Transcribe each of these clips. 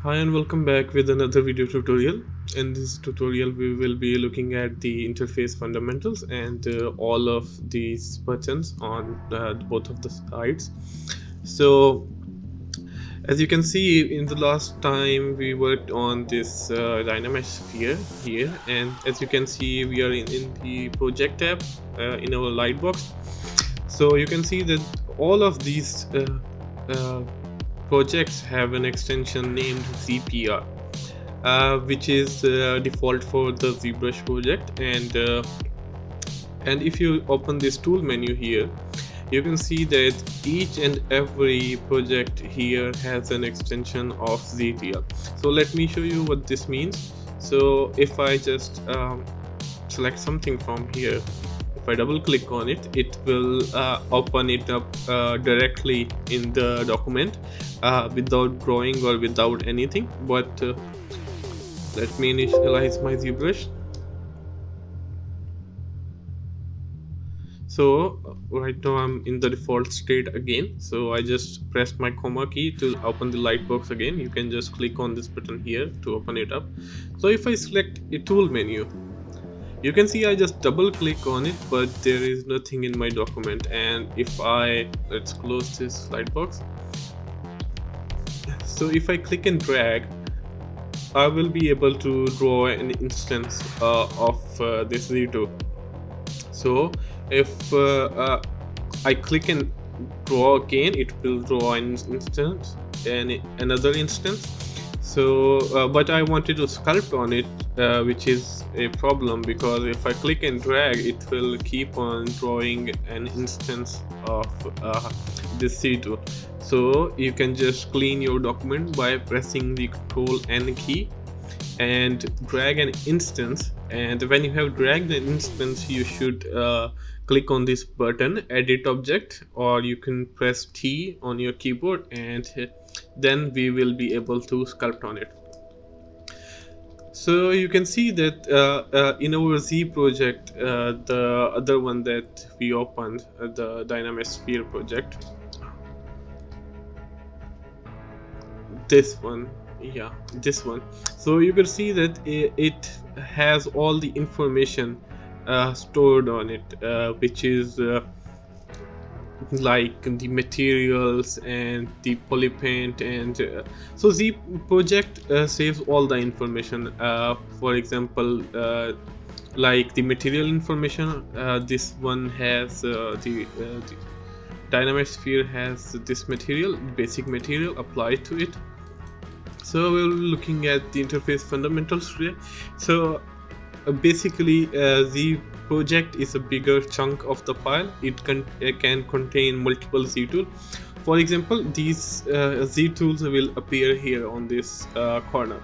Hi and welcome back with another video tutorial. In this tutorial we will be looking at the interface fundamentals and all of these buttons on both of the sides. So as you can see, in the last time we worked on this Dynamesh sphere here, and as you can see we are in the project tab in our lightbox. So you can see that all of these projects have an extension named ZPR, which is default for the Zbrush project. And if you open this tool menu here, you can see that each and every project here has an extension of ZTL. So let me show you what this means. So if I just select something from here, if I double click on it, it will open it up directly in the document without drawing or without anything. But let me initialize my ZBrush. So right now I'm in the default state again. So I just pressed my comma key to open the lightbox again. You can just click on this button here to open it up. So if I select a tool menu, you can see I just double click on it, but there is nothing in my document. And if let's close this lightbox. So if I click and drag, I will be able to draw an instance of this Z2. So if I click and draw again, it will draw an instance and another instance. So but I wanted to sculpt on it, which is a problem, because if I click and drag, it will keep on drawing an instance of this C2. So you can just clean your document by pressing the Ctrl N key and drag an instance. And when you have dragged an instance, you should click on this button, edit object, or you can press T on your keyboard, and then we will be able to sculpt on it. So you can see that in our Z project, the other one that we opened, the Dynamesh sphere project, this one, yeah, this one. So you can see that it has all the information stored on it, which is like the materials and the polypaint. And so Z project saves all the information. For example, like the material information, this one has the Dynamesh sphere has this material, basic material applied to it. So we're looking at the interface fundamentals today. So basically, the project is a bigger chunk of the file. It can contain multiple Z tools. For example, these Z tools will appear here on this corner.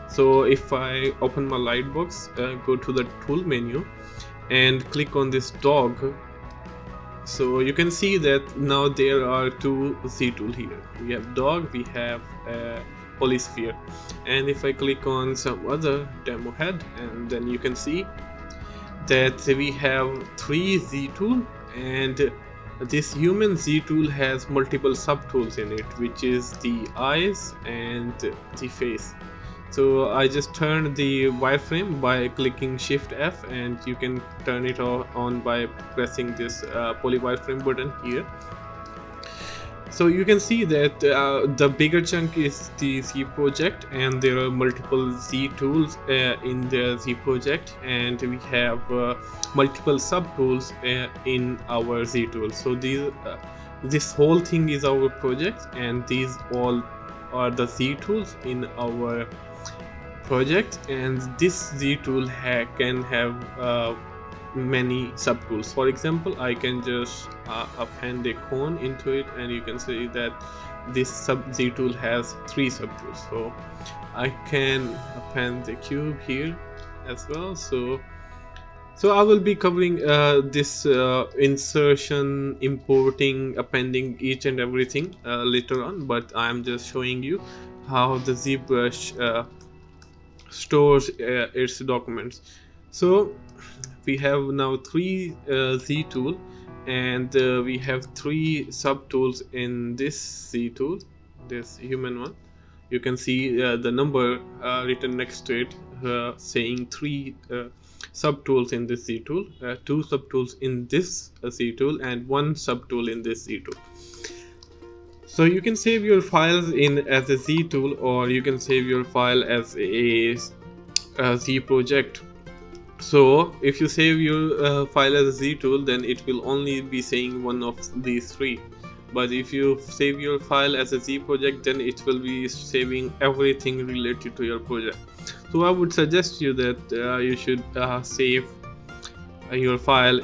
So if I open my lightbox, go to the tool menu and click on this dog, so you can see that now there are two Z tool here. We have dog, we have polysphere. And if I click on some other demo head, and then you can see that we have three Z tool, and this human Z tool has multiple subtools in it, which is the eyes and the face. So I just turned the wireframe by clicking Shift F, and you can turn it on by pressing this poly wireframe button here. So you can see that the bigger chunk is the Z project, and there are multiple Z tools in the Z project, and we have multiple subtools in our Z tools. So this whole thing is our project, and these all are the Z tools in our project. And this Z tool can have many subtools. For example, I can just append a cone into it, and you can see that this Z tool has three subtools. So I can append the cube here as well. So I will be covering this insertion, importing, appending each and everything later on, but I'm just showing you how the ZBrush stores its documents. So we have now three Z tool, and we have three subtools in this Z tool, this human one. you can see the number written next to it, saying 3 subtools in this Z tool, 2 subtools in this Z tool, and 1 subtool in this Z tool. So you can save your files in as a Z tool, or you can save your file as a Z project. So if you save your file as a Z tool, then it will only be saying one of these 3. But if you save your file as a Z project, then it will be saving everything related to your project. So I would suggest you that you should save your file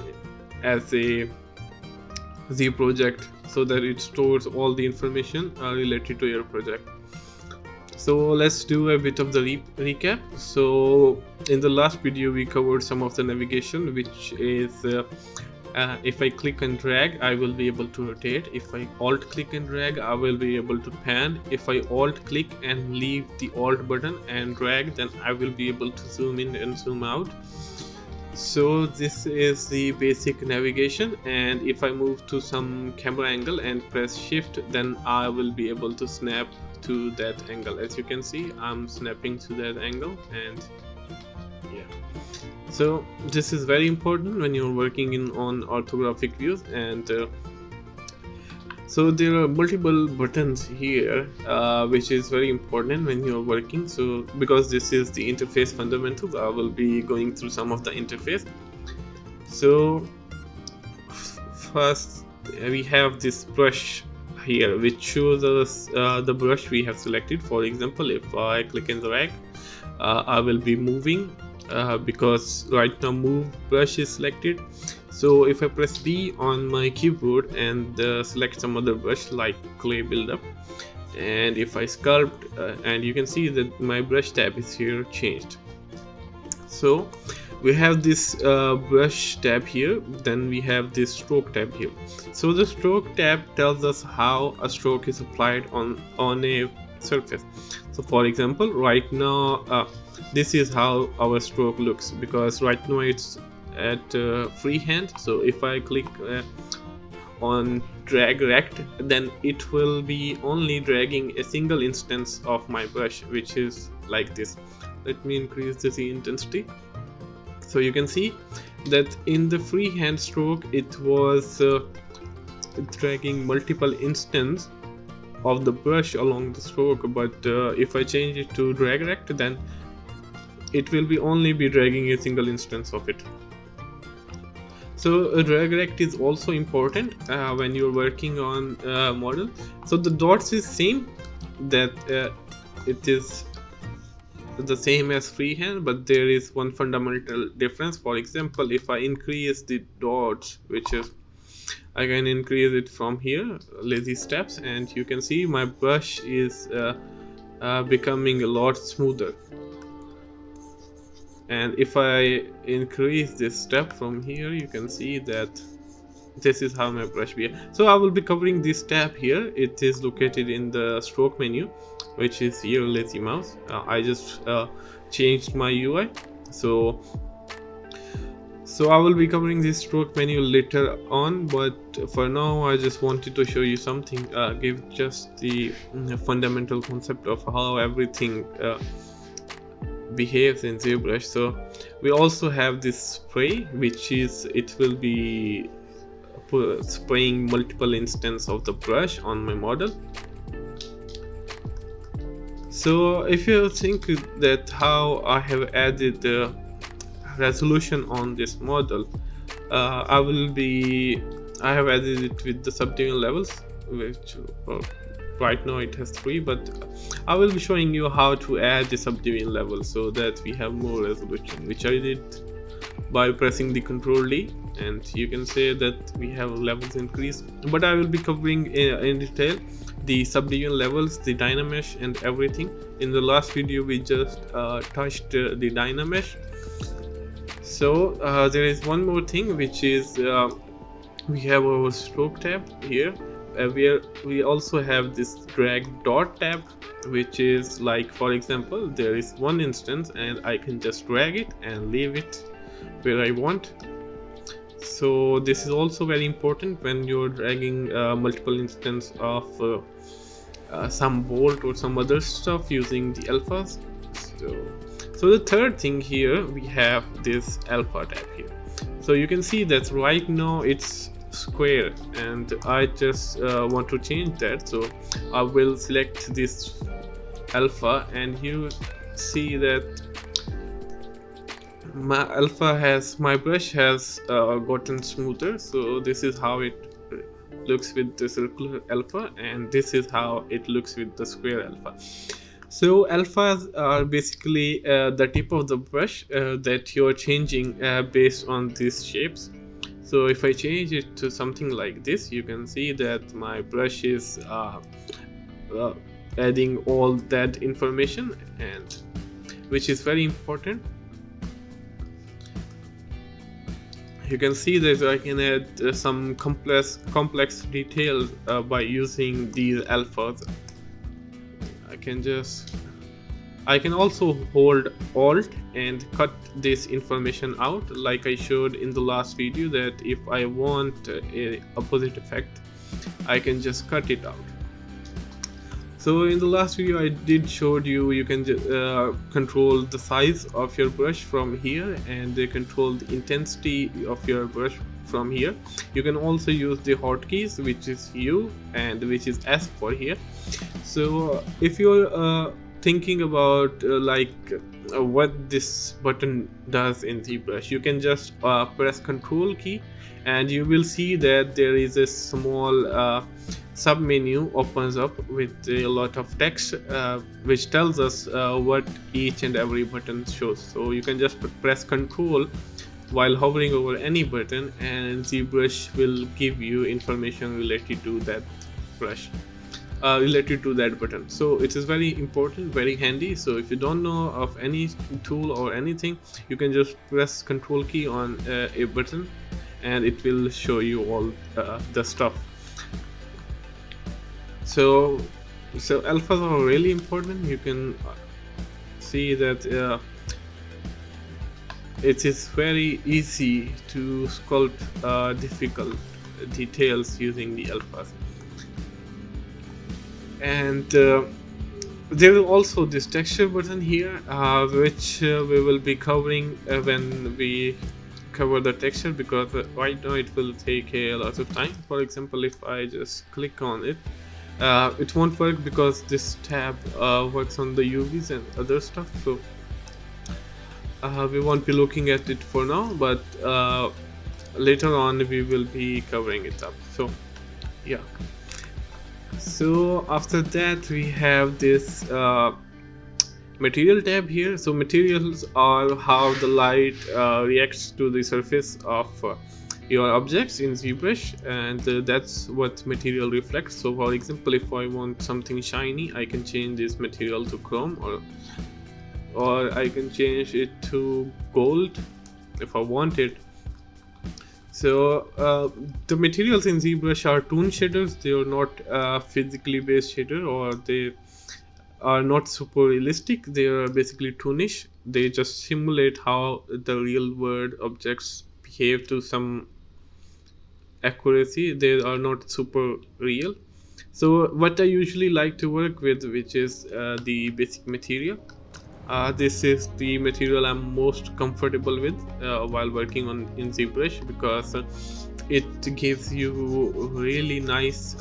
as a Z project, so that it stores all the information related to your project. So let's do a bit of the recap. So in the last video we covered some of the navigation, which is if I click and drag, I will be able to rotate. If I alt click and drag, I will be able to pan. If I alt click and leave the alt button and drag, then I will be able to zoom in and zoom out. So this is the basic navigation, and if I move to some camera angle and press shift, then I will be able to snap to that angle. As you can see, I'm snapping to that angle, and yeah. So this is very important when you're working on orthographic views, and so there are multiple buttons here, which is very important when you're working. So because this is the interface fundamentals, I will be going through some of the interface. So first we have this brush here, which shows us the brush we have selected. For example, if I click and drag, I will be moving because right now move brush is selected. So if I press B on my keyboard and select some other brush like clay buildup, and if I sculpt, and you can see that my brush tab is here changed. So we have this brush tab here, then we have this stroke tab here. So the stroke tab tells us how a stroke is applied on a surface. So for example, right now this is how our stroke looks, because right now it's at freehand. So if I click on drag rect, then it will be only dragging a single instance of my brush, which is like this. Let me increase the Z intensity. So you can see that in the freehand stroke it was dragging multiple instances of the brush along the stroke, but if I change it to drag rect, then it will be only be dragging a single instance of it. So drag rect is also important when you're working on model. So the dots is same, that it is the same as freehand, but there is one fundamental difference. For example, if I increase the dots, which is, I can increase it from here, lazy steps, and you can see my brush is becoming a lot smoother. And if I increase this step from here, you can see that this is how my brush be. So I will be covering this tab here. It is located in the stroke menu, which is here, lazy mouse. I just changed my UI. So I will be covering this stroke menu later on, but for now I just wanted to show you something, give just the fundamental concept of how everything behaves in Zbrush. So we also have this spray, which is, it will be spraying multiple instances of the brush on my model. So if you think that how I have added the resolution on this model, I have added it with the subdivision levels, which right now it has 3, but I will be showing you how to add the subdivision level so that we have more resolution, which I did by pressing the Ctrl D, and you can say that we have levels increased. But I will be covering in detail the subdivision levels, the Dynamesh, and everything. In the last video we just touched the Dynamesh. So there is one more thing, which is we have our stroke tab here, where we also have this drag dot tab, which is like, for example, there is one instance and I can just drag it and leave it where I want. So this is also very important when you're dragging multiple instances of some bolt or some other stuff using the alphas. So the third thing here, we have this alpha tab here. So you can see that right now it's square, and I just want to change that. So I will select this alpha, and you see that my brush has gotten smoother. So this is how it looks with the circular alpha, and this is how it looks with the square alpha. So alphas are basically the tip of the brush that you're changing based on these shapes. So if I change it to something like this, you can see that my brush is uh, adding all that information, and which is very important. You can see that I can add some complex details by using these alphas. I can also hold Alt and cut this information out, like I showed in the last video, that if I want a opposite effect, I can just cut it out. So in the last video I did showed you can control the size of your brush from here, and control the intensity of your brush from here. You can also use the hotkeys, which is U and which is S for here. So if you're thinking about what this button does in ZBrush, you can just press Control key, and you will see that there is a small sub menu opens up with a lot of text which tells us what each and every button shows. So you can just press Control while hovering over any button, and ZBrush will give you information related to that brush, related to that button. So it is very important, very handy. So if you don't know of any tool or anything, you can just press Control key on a button, and it will show you all the stuff. So alphas are really important. You can see that it is very easy to sculpt difficult details using the alphas. And there is also this texture button here, which we will be covering when we cover the texture, because right now it will take a lot of time. For example, if I just click on it, it won't work because this tab works on the UVs and other stuff. So we won't be looking at it for now, but later on we will be covering it up. So yeah. So after that we have this material tab here. So materials are how the light reacts to the surface of your objects in ZBrush, and that's what material reflects. So for example, if I want something shiny, I can change this material to chrome, or I can change it to gold if I want it. So the materials in ZBrush are toon shaders. They are not physically based shader, or they are not super realistic. They are basically toonish. They just simulate how the real world objects behave to some accuracy. They are not super real. So what I usually like to work with, which is the basic material. This is the material I'm most comfortable with while working in ZBrush, because it gives you really nice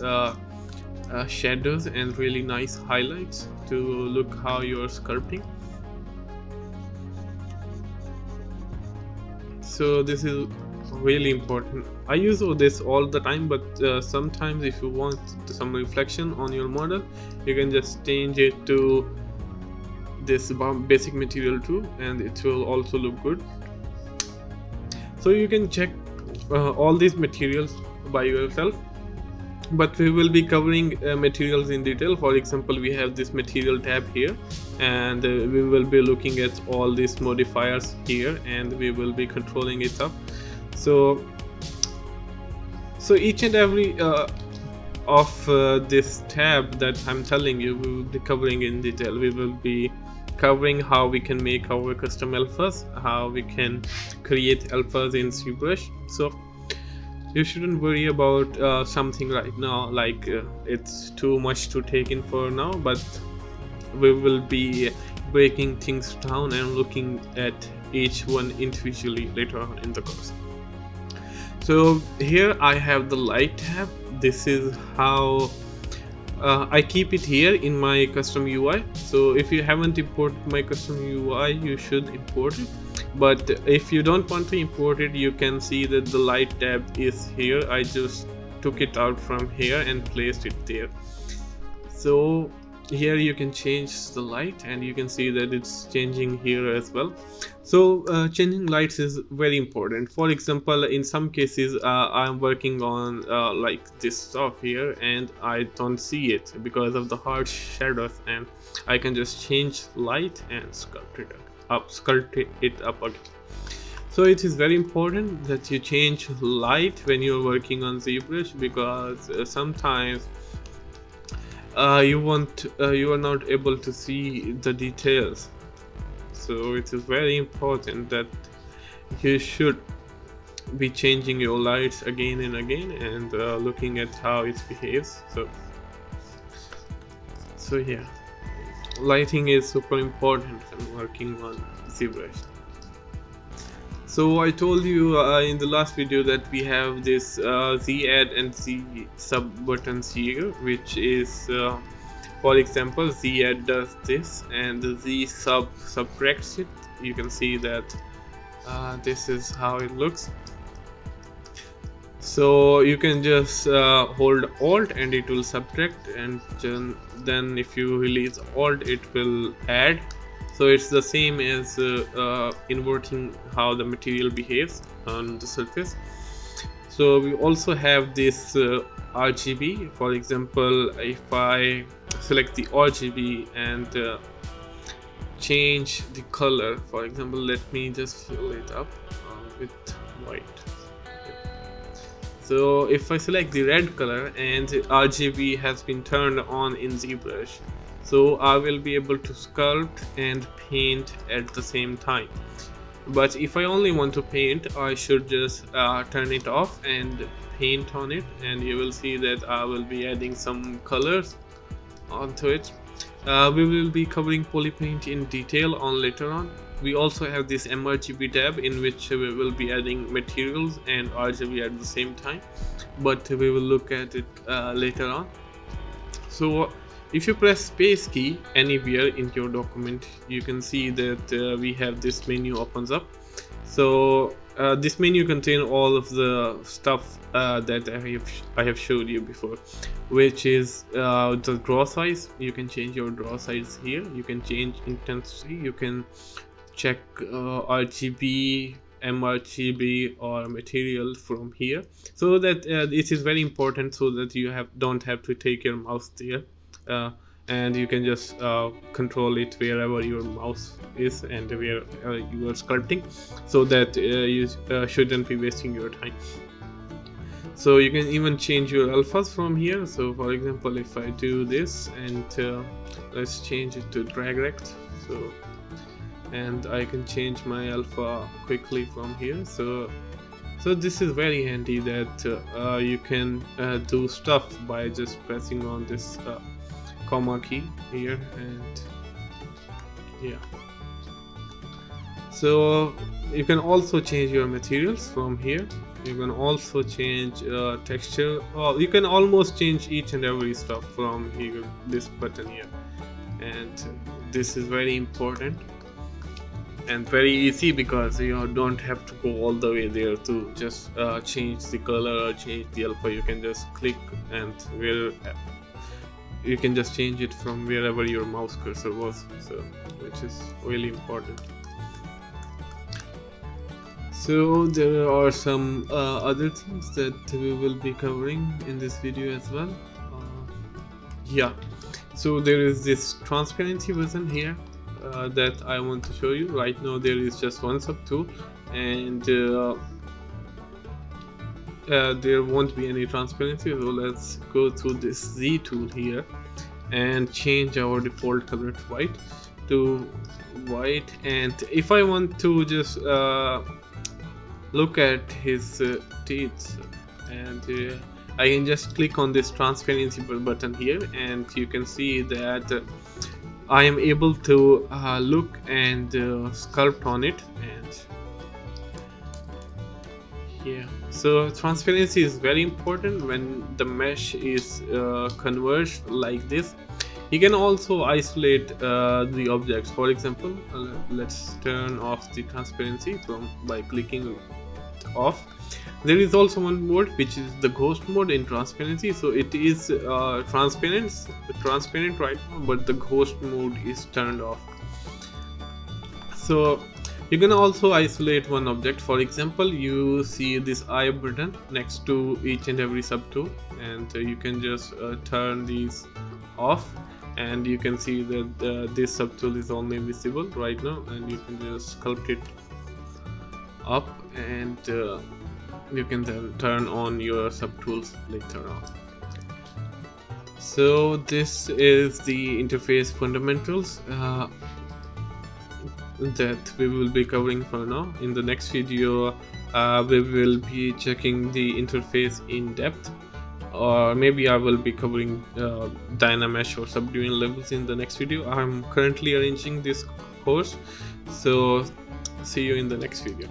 shadows and really nice highlights to look how you're sculpting. So this is really important. I use this all the time, but sometimes if you want some reflection on your model, you can just change it to this basic material too, and it will also look good. So you can check all these materials by yourself, but we will be covering materials in detail. For example, we have this material tab here, and we will be looking at all these modifiers here, and we will be controlling it up. So each and every of this tab that I'm telling you, we will be covering in detail. We will be covering how we can make our custom alphas, how we can create alphas in ZBrush. So you shouldn't worry about something right now, like it's too much to take in for now, but we will be breaking things down and looking at each one individually later on in the course. So here I have the light tab. This is how I keep it here in my custom UI. So if you haven't imported my custom UI, you should import it. But if you don't want to import it, you can see that the light tab is here. I just took it out from here and placed it there. So here you can change the light, and you can see that it's changing here as well. So changing lights is very important. For example, in some cases I'm working on like this stuff here, and I don't see it because of the hard shadows, and I can just change light and sculpt it up again. So it is very important that you change light when you're working on ZBrush, because sometimes you are not able to see the details. So it is very important that you should be changing your lights again and again, and looking at how it behaves. So yeah, lighting is super important when working on ZBrush. So I told you in the last video that we have this Z add and Z sub buttons here, which is for example, Z add does this and the Z sub subtracts it. You can see that this is how it looks. So you can just hold Alt and it will subtract, and then if you release Alt it will add. So it's the same as inverting how the material behaves on the surface. So we also have this RGB. For example, if I select the RGB and change the color, for example, let me just fill it up with white. So if I select the red color and RGB has been turned on in ZBrush, so I will be able to sculpt and paint at the same time. But if I only want to paint, I should just turn it off and paint on it, and you will see that I will be adding some colors onto it. We will be covering polypaint in detail on later on. We also have this mRGB tab in which we will be adding materials and RGB at the same time, but we will look at it later on. So if you press space key anywhere in your document, you can see that we have this menu opens up. So this menu contains all of the stuff that I have showed you before, which is the draw size. You can change your draw size here. You can change intensity. You can check RGB, mRGB or material from here. So that it is very important, so that you don't have to take your mouse there. And you can just control it wherever your mouse is and where you are sculpting, so that you shouldn't be wasting your time. So you can even change your alphas from here. So for example, if I do this and let's change it to drag rect, so and I can change my alpha quickly from here. So this is very handy that you can do stuff by just pressing on this comma key here, and yeah. So you can also change your materials from here. You can also change texture. You can almost change each and every stuff from here, this button here, and this is very important and very easy, because you don't have to go all the way there to just change the color or change the alpha. You can just click, and you can just change it from wherever your mouse cursor was, so which is really important. So there are some other things that we will be covering in this video as well. Yeah, so there is this transparency button here that I want to show you. Right now there is just one sub tool, and there won't be any transparency. So let's go to this Z tool here and change our default color to white. And if I want to just look at his teeth, and I can just click on this transparency button here, and you can see that I am able to look and sculpt on it. And yeah, so transparency is very important when the mesh is converged like this. You can also isolate the objects. For example, let's turn off the transparency by clicking it off. There is also one mode which is the ghost mode in transparency. So it is transparent right now, but the ghost mode is turned off. So you can also isolate one object. For example, you see this eye button next to each and every subtool, and you can just turn these off, and you can see that this subtool is only visible right now, and you can just sculpt it up, and you can then turn on your subtools later on. So this is the interface fundamentals that we will be covering for now. In the next video, we will be checking the interface in depth, or maybe I will be covering Dynamesh or Subdivision levels in the next video. I'm currently arranging this course, so see you in the next video.